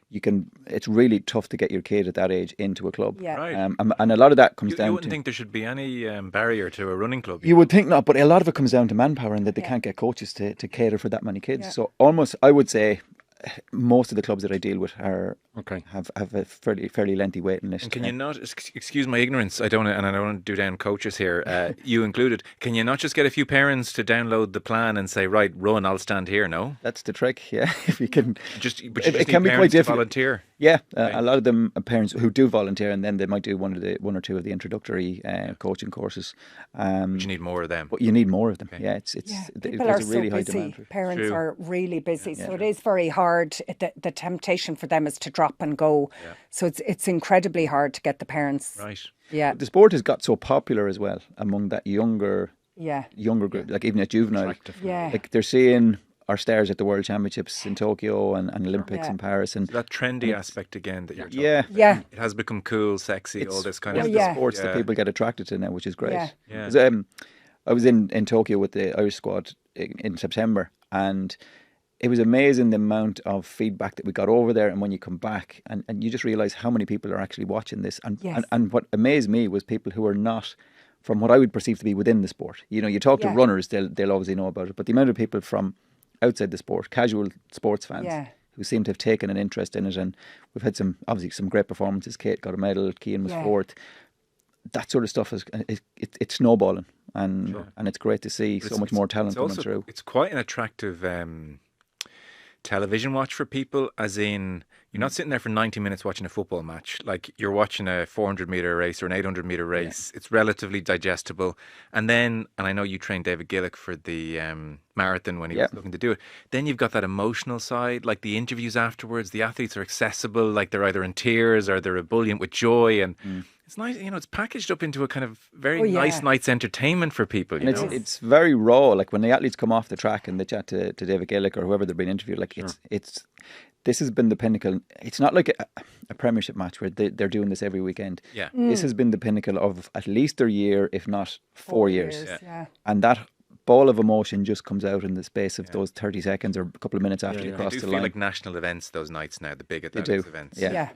It's really tough to get your kid at that age into a club. Yeah. Right. And a lot of that comes down to... You wouldn't think there should be any barrier to a running club. You would think not, but a lot of it comes down to manpower and that they can't get coaches to cater for that many kids. So almost, I would say, most of the clubs that I deal with have a fairly lengthy waiting list. And can you not, excuse my ignorance, I don't want to do down coaches here, you included, can you not just get a few parents to download the plan and say, right, run, I'll stand here, no? That's the trick, yeah. If you can... it can be quite difficult. Volunteer. Yeah, a lot of them are parents who do volunteer, and then they might do one or two of the introductory coaching courses. But you need more of them. But you need more of them. Okay. Yeah, people are a really so high busy. demand for it. Parents are really busy, so it is very hard. The temptation for them is to drop and go. Yeah. So it's incredibly hard to get the parents. Right. Yeah. But the sport has got so popular as well among that younger group, like even at juvenile. Yeah. Like they're seeing our stars at the World Championships in Tokyo and Olympics in Paris. And so that trendy aspect again that you're talking about. Yeah. It has become cool, sexy, all this kind of stuff. One of the sports that people get attracted to now, which is great. Yeah. I was in Tokyo with the Irish squad in September, and it was amazing the amount of feedback that we got over there. And when you come back and you just realise how many people are actually watching this. And what amazed me was people who are not from what I would perceive to be within the sport. You know, you talk to runners, they'll obviously know about it. But the amount of people from outside the sport, casual sports fans, who seem to have taken an interest in it. And we've had some great performances. Kate got a medal, Cian was fourth. That sort of stuff it's snowballing. And it's great to see so much more talent coming through. It's quite an attractive television watch for people, as in you're not sitting there for 90 minutes watching a football match. Like you're watching a 400-metre race or an 800-metre race. It's relatively digestible. And I know you trained David Gillick for the marathon when he was looking to do it. Then you've got that emotional side, like the interviews afterwards. The athletes are accessible, like they're either in tears or they're ebullient with joy. And it's nice, it's packaged up into a kind of very nice night's entertainment for people. You know? It's very raw. Like when the athletes come off the track and they chat to David Gillick or whoever they're being interviewed, like this has been the pinnacle. It's not like a premiership match where they're doing this every weekend. Yeah. This has been the pinnacle of at least their year, if not 4 years. Yeah. And that ball of emotion just comes out in the space of those 30 seconds or a couple of minutes after you cross the line. They feel like national events those nights now, the big athletics events. Yeah.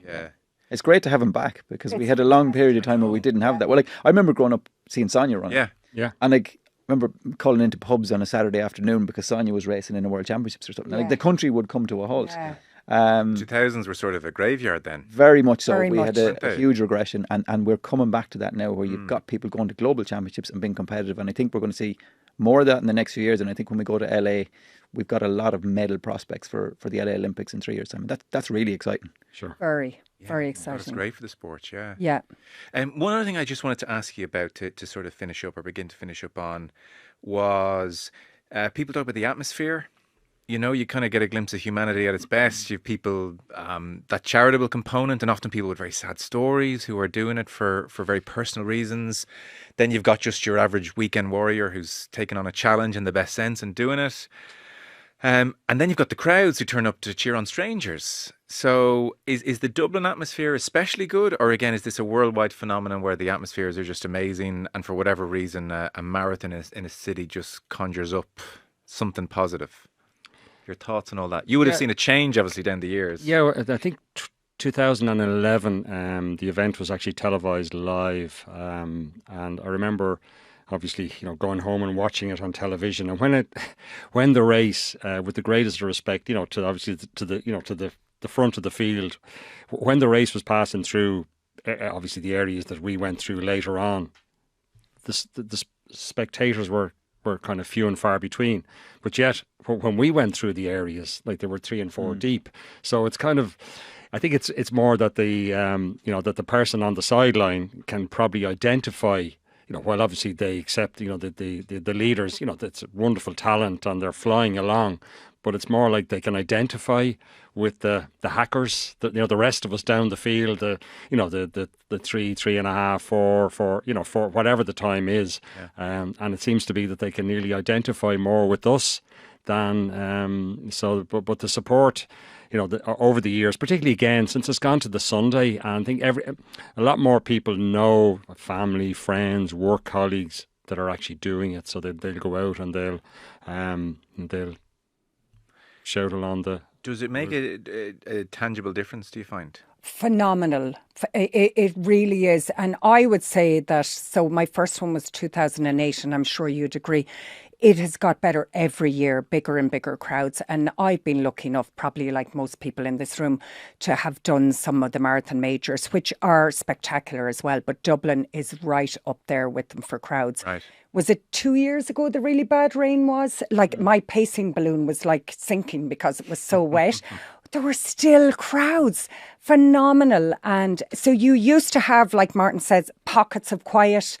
It's great to have him back because we had a long period of time where we didn't have that. Well, like I remember growing up seeing Sonia run. Yeah. And like I remember calling into pubs on a Saturday afternoon because Sonia was racing in the World Championships or something. Like the country would come to a halt. 2000s were sort of a graveyard then. Very much so. We had a huge regression and we're coming back to that now where you've got people going to global championships and being competitive, and I think we're going to see more of that in the next few years. And I think when we go to LA, we've got a lot of medal prospects for the LA Olympics in 3 years' time. That's really exciting. Sure. Very exciting. That's great for the sport, yeah. Yeah. One other thing I just wanted to ask you about to sort of finish up or begin to finish up on was people talk about the atmosphere. You know, you kind of get a glimpse of humanity at its best. You have people, that charitable component, and often people with very sad stories who are doing it for very personal reasons. Then you've got just your average weekend warrior who's taken on a challenge in the best sense and doing it. And then you've got the crowds who turn up to cheer on strangers. So is the Dublin atmosphere especially good? Or again, is this a worldwide phenomenon where the atmospheres are just amazing and for whatever reason a marathon in a city just conjures up something positive? Your thoughts on all that? You would have seen a change, obviously, down the years. Yeah, I think 2011, the event was actually televised live, and I remember, obviously, going home and watching it on television. And when the race, with the greatest respect, to the front of the field, when the race was passing through, obviously the areas that we went through later on, the spectators were kind of few and far between, but yet when we went through the areas, like they were 3 and 4 deep. So it's kind of, I think it's more that that the person on the sideline can probably identify, while obviously they accept, the leaders, that's wonderful talent and they're flying along, but it's more like they can identify with the hackers, the rest of us down the field, the 3.5, 4, for whatever the time is, and it seems to be that they can nearly identify more with us than but the support, over the years, particularly again since it's gone to the Sunday, and I think a lot more people know, family, friends, work colleagues, that are actually doing it, so they'll go out and they'll shout along the. Does it make a tangible difference, do you find? Phenomenal. It really is. And I would say that, so my first one was 2008, and I'm sure you'd agree, it has got better every year, bigger and bigger crowds. And I've been lucky enough, probably like most people in this room, to have done some of the marathon majors, which are spectacular as well. But Dublin is right up there with them for crowds. Right. Was it 2 years ago the really bad rain was? Like my pacing balloon was like sinking because it was so wet. There were still crowds. Phenomenal. And so you used to have, like Martin says, pockets of quiet.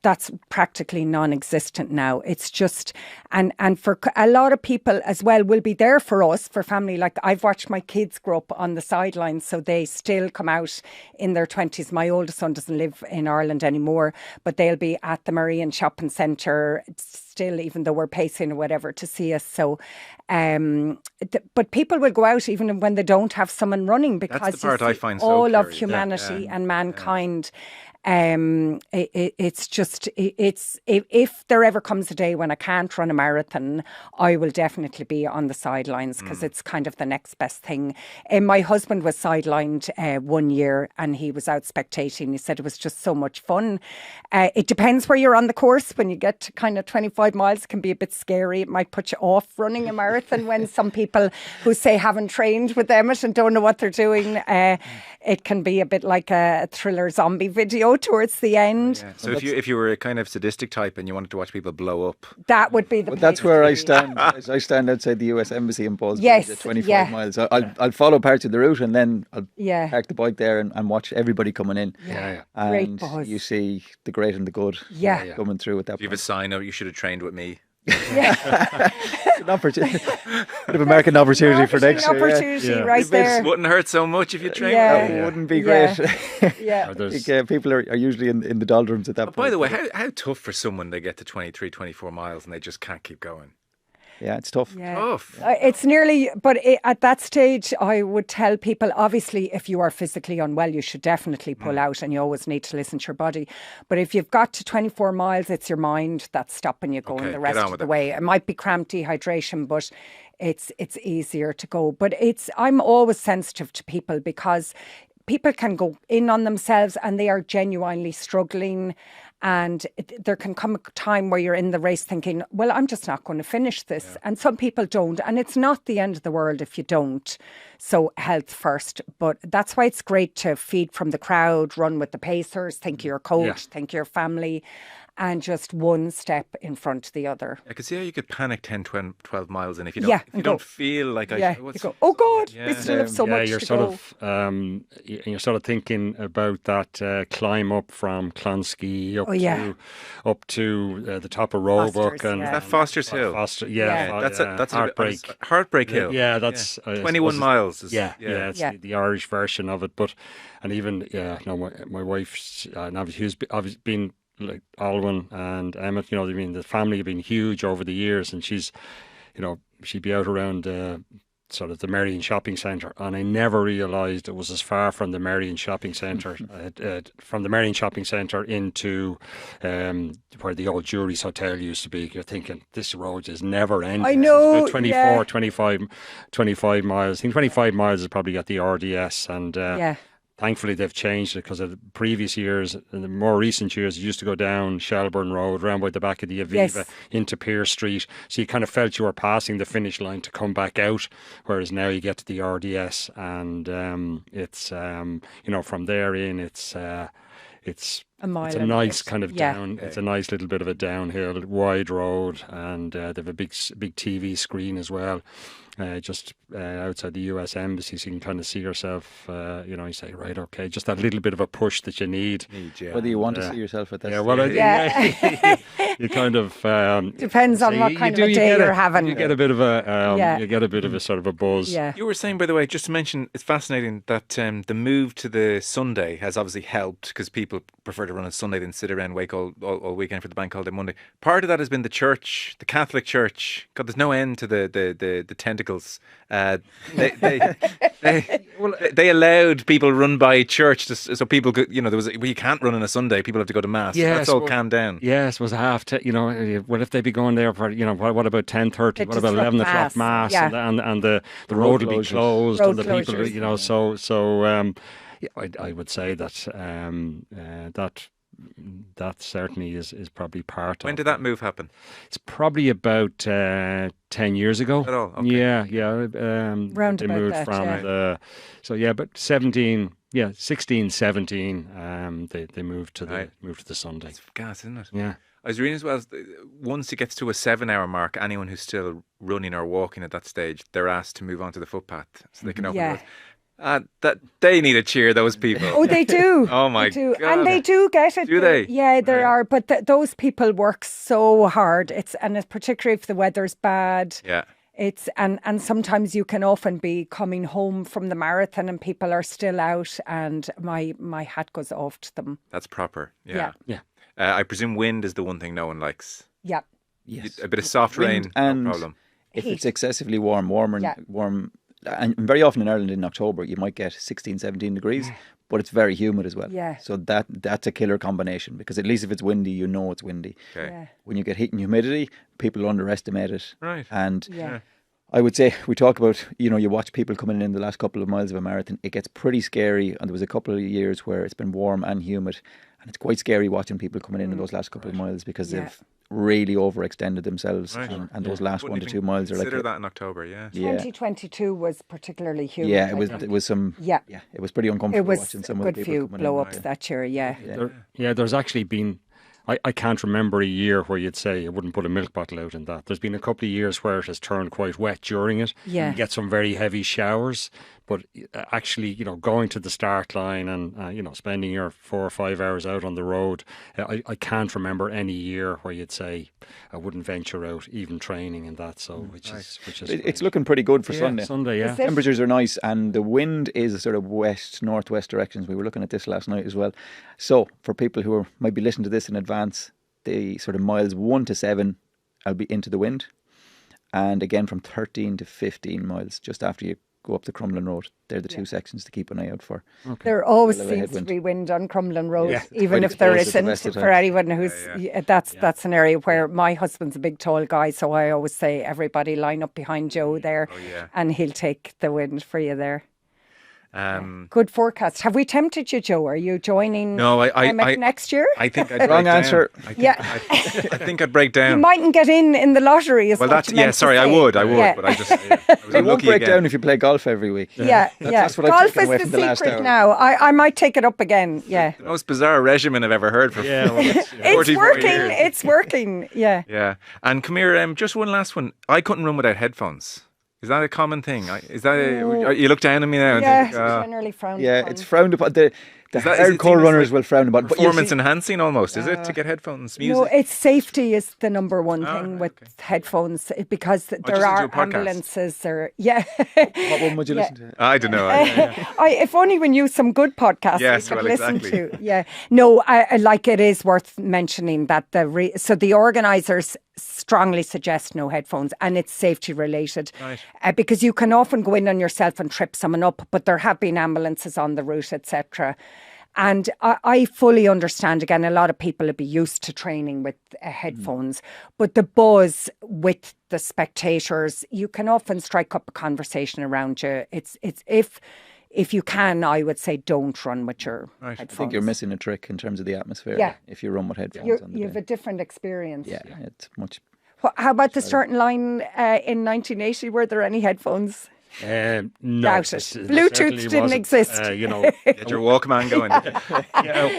That's practically non-existent now. It's just, and for a lot of people as well will be there for us, for family. Like I've watched my kids grow up on the sidelines, so they still come out in their 20s. My oldest son doesn't live in Ireland anymore, but they'll be at the Marion Shopping Centre still, even though we're pacing or whatever, to see us. So, but people will go out even when they don't have someone running, because that's the part I find so all of curious. humanity and mankind. It's just, if there ever comes a day when I can't run a marathon, I will definitely be on the sidelines, because it's kind of the next best thing. My husband was sidelined 1 year, and he was out spectating. He said it was just so much fun. It depends where you're on the course. When you get to kind of 25 miles, it can be a bit scary. It might put you off running a marathon when some people who say haven't trained with Emmett and don't know what they're doing, it can be a bit like a thriller zombie video towards the end. Yeah. So if you were a kind of sadistic type and you wanted to watch people blow up, that would be the. But that's where I stand. I stand outside the US Embassy in Boston. Yes, at 25 miles. I'll follow parts of the route, and then I'll Yeah. park the bike there and watch everybody coming in. Yeah. Great And buzz. you see the great and the good Yeah. coming through at that if you have a point. sign out, you should have trained with me. An opportunity, bit of a market opportunity for next year. Opportunity Yeah. right there. Wouldn't hurt so much if you trained Yeah. with me. That wouldn't be Yeah. great. Yeah. Or there's- People are usually in the doldrums at that point. By the way, how tough for someone to get to 23, 24 miles and they just can't keep going? Yeah, it's tough. Yeah. Tough. It's nearly, but at that stage, I would tell people, obviously, if you are physically unwell, you should definitely pull out, and you always need to listen to your body. But if you've got to 24 miles, it's your mind that's stopping you going Okay, the get rest on of with the it. way. It might be cramped dehydration, but it's easier to go. But I'm always sensitive to people, because people can go in on themselves and they are genuinely struggling. And there can come a time where you're in the race thinking, well, I'm just not going to finish this. Yeah. And some people don't. And it's not the end of the world if you don't. So health first. But that's why it's great to feed from the crowd, run with the pacers, think of your coach, think of your family, and just one step in front of the other. I could see how you could panic 10, 12 miles, and if you Yeah, don't feel like you go, oh God, Yeah. we still have so much you're to sort go. you're sort of thinking about that climb up from Clonskeagh up to the top of Roebuck, Fosters, and yeah. That Foster's Hill. Foster, That's Heartbreak. a Heartbreak Hill. Yeah, that's 21 miles. Is, it's the Irish version of it. But and even my wife's who's been like Olwyn and Emmett, the family have been huge over the years, and she'd be out around sort of the Marion Shopping Centre, and I never realised it was as far from the Marion Shopping Centre, into where the old Jury's Hotel used to be. You're thinking, this road is never ending. I know, It's about 25 miles. I think 25 miles has probably got the RDS, and thankfully they've changed it, because of the previous years, in the more recent years, you used to go down Shelburne Road, round by the back of the Aviva, into Pearse Street. So you kind of felt you were passing the finish line to come back out, whereas now you get to the RDS, and it's from there in, it's A mile. It's a and nice bit. kind of down. It's a nice little bit of a downhill, wide road, and they have a big TV screen as well. Just outside the US Embassy, so you can kind of see yourself, you say, right, okay, just that little bit of a push that you need. Whether you want to see yourself at that stage. You kind of... Depends on what kind of a day you're having. You get a bit of a sort of a buzz. Yeah. You were saying, by the way, just to mention, it's fascinating that the move to the Sunday has obviously helped because people prefer to run on Sunday than sit around wake all weekend for the bank holiday Monday. Part of that has been the church, the Catholic Church. God, there's no end to the tentacles. They allowed people run by church, so people could, you can't run on a Sunday. People have to go to mass. Yes, that's all calmed down. Yes, was what if they be going there for, what about 10:30? What about 11 o'clock mass? Yeah. And the road will be closed, Road and the people, closures. I would say that that certainly is probably part of. When did that move happen? It's probably about 10 years ago. At all? Okay. Yeah. Round they about moved that, from but 16, 17. They moved to the Sunday. It's gas, isn't it? Yeah. I was reading as well, once it gets to a 7-hour mark, anyone who's still running or walking at that stage, they're asked to move on to the footpath so they can open the doors. That they need a cheer, those people. Oh, they do. Oh my God! God! And they do get it. Do they? Yeah, there are. But those people work so hard. It's particularly if the weather's bad. Yeah. It's and sometimes you can often be coming home from the marathon and people are still out, and my hat goes off to them. That's proper. Yeah. I presume wind is the one thing no one likes. Yeah. Yes. A bit of soft rain, and no problem. If it's excessively warm, and very often in Ireland in October, you might get 16, 17 degrees, but it's very humid as well. Yeah. So that's a killer combination because at least if it's windy, you know it's windy. Okay. Yeah. When you get heat and humidity, people underestimate it. Right. And Yeah. I would say we talk about, you watch people coming in the last couple of miles of a marathon. It gets pretty scary. And there was a couple of years where it's been warm and humid. And it's quite scary watching people coming in those last couple of miles because they've really overextended themselves. Right. And those last Wouldn't 1 to even 2 miles are like... Consider that in October, yeah. 2022 was particularly humid. Yeah, it was some... Yeah. It was pretty uncomfortable It was watching some a of the good people few coming blow-ups in. that year, yeah. There's actually been... I can't remember a year where you'd say you wouldn't put a milk bottle out in that. There's been a couple of years where it has turned quite wet during it. Yeah. You get some very heavy showers. But actually, going to the start line and, spending your 4 or 5 hours out on the road, I can't remember any year where you'd say I wouldn't venture out, even training and that. So, which is It's looking pretty good for Sunday. Sunday, yeah. Temperatures are nice and the wind is sort of northwest directions. We were looking at this last night as well. So for people who might be listening to this in advance, the sort of miles 1 to 7, I'll be into the wind. And again from 13 to 15 miles just after you go up the Crumlin Road. They're the two sections to keep an eye out for. Okay. There always seems to be wind on Crumlin Road, even if there isn't. For anyone who's that's an area where my husband's a big tall guy, so I always say everybody line up behind Joe there, and he'll take the wind for you there. Good forecast. Have we tempted you, Joe? Are you joining Emmett next year? I think I'd wrong answer. I think I'd break down. You mightn't get in the lottery. Well, I would, but I just you won't break down if you play golf every week. That's what golf I've taken away is from the the last secret hour. now. I might take it up again. Yeah, the most bizarre regimen I've ever heard for 44 working. years. It's working. Yeah. Yeah. And come here, just one last one. I couldn't run without headphones. Is that a common thing? Is that you look down at me now? Yeah, and think, generally frowned upon. It's frowned upon. The hardcore runners will frown upon. Performance enhancing almost, is it, to get headphones, music? No, it's safety is the number one thing with headphones because there are ambulances. What one would you listen to? I don't know. If only we knew some good podcasts we could listen to. Yeah. No, I like it is worth mentioning that the organisers strongly suggest no headphones and it's safety related because you can often go in on yourself and trip someone up, but there have been ambulances on the route, etc. And I fully understand, again, a lot of people would be used to training with headphones, but the buzz with the spectators, you can often strike up a conversation around you. It's if you can, I would say don't run with your headphones. I think you're missing a trick in terms of the atmosphere if you run with headphones on the You have a different experience. It's much... How about the starting line in 1980? Were there any headphones? No, Doubt it. Bluetooth certainly didn't wasn't. exist. Get your Walkman going.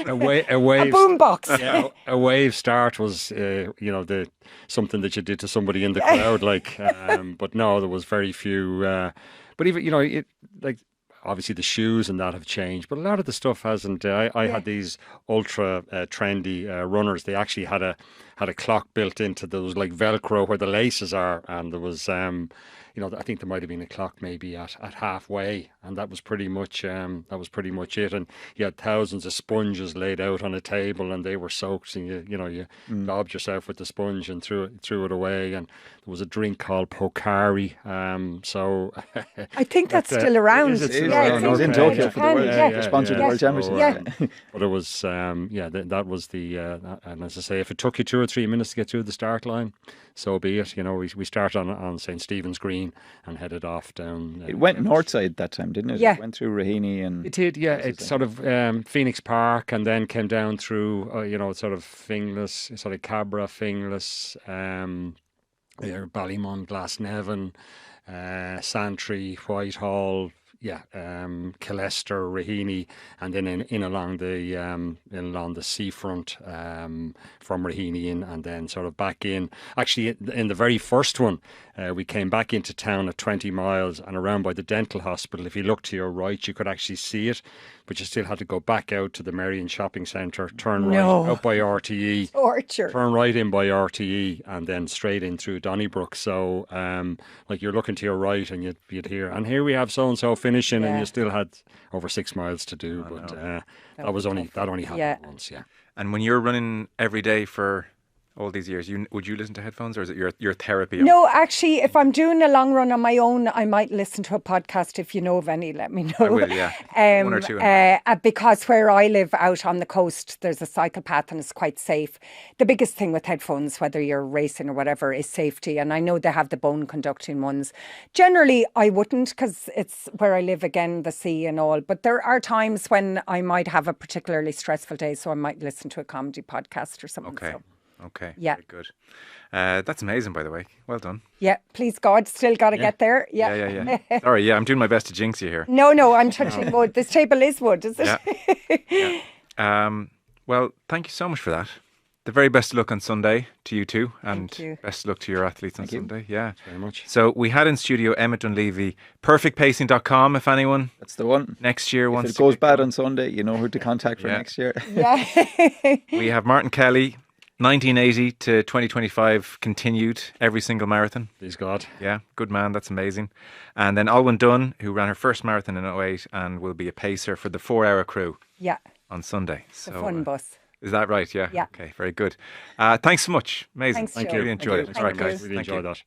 A wave, A boombox. yeah, a wave start was, something that you did to somebody in the crowd, but no, there was very few. But even, obviously the shoes and that have changed, but a lot of the stuff hasn't. I had these ultra trendy runners. They actually had a clock built into those, like Velcro where the laces are, and there was I think there might have been a clock maybe at halfway, and that was pretty much it. And you had thousands of sponges laid out on a table, and they were soaked, and you daubed yourself with the sponge and threw it away. And there was a drink called Pocari. So I think that's still around. Is it still yeah, around? it's in in Tokyo for the World. Japan, Sponsored the World Championship. Yeah. But it was, that was the, and as I say, if it took you 2 or 3 minutes to get through the start line, so be it. We start on St. Stephen's Green and headed off down. It went north side that time, didn't it? Yeah. It went through Raheny and... It did, yeah. It's sort of Phoenix Park, and then came down through, sort of Finglas, sort of Cabra, Finglas, Ballymun, Glasnevin, Santry, Whitehall, Killester, Raheny, and then in along the seafront from Raheny in, and then sort of back in. Actually, in the very first one, we came back into town at 20 miles and around by the dental hospital. If you look to your right, you could actually see it, but you still had to go back out to the Merrion Shopping Centre, turn right out by RTE, Torture. turn right in by RTE, and then straight in through Donnybrook. So, you're looking to your right, and you'd hear, and here we have so and so finishing, and you still had over 6 miles to do. That only happened once. Yeah. And when you're running every day for all these years, would you listen to headphones, or is it your therapy? No, actually, if I'm doing a long run on my own, I might listen to a podcast. If you know of any, let me know. I will, yeah. One or two. Because where I live out on the coast, there's a cycle path and it's quite safe. The biggest thing with headphones, whether you're racing or whatever, is safety. And I know they have the bone conducting ones. Generally, I wouldn't, because it's where I live, again, the sea and all. But there are times when I might have a particularly stressful day, so I might listen to a comedy podcast or something. Okay. So. Okay. Yeah. Very good. That's amazing, by the way. Well done. Yeah. Please God, still got to get there. Yeah. Yeah. Sorry. Yeah, I'm doing my best to jinx you here. No, I'm touching wood. This table is wood, is it? Yeah. Well, thank you so much for that. The very best of luck on Sunday to you too, and Thank you. best of luck to your athletes on Sunday. Yeah. Very much. So we had in studio Emmett Dunleavy, perfectpacing.com if anyone That's the one. next year If wants it to goes bad on Sunday, you know who to contact for Yeah. next year. Yeah. We have Martin Kelly, 1980 to 2025 continued every single marathon. Please God. Yeah, good man, that's amazing. And then Olwyn Dunne, who ran her first marathon in 08 and will be a pacer for the 4-hour crew Yeah. on Sunday. The So fun bus. is that right? Yeah. Yeah. Okay, very good. Thanks so much. Amazing. Thanks, Thank Joe. you. Really enjoyed Thank it. All right, you. guys. Really Thank you. enjoyed that.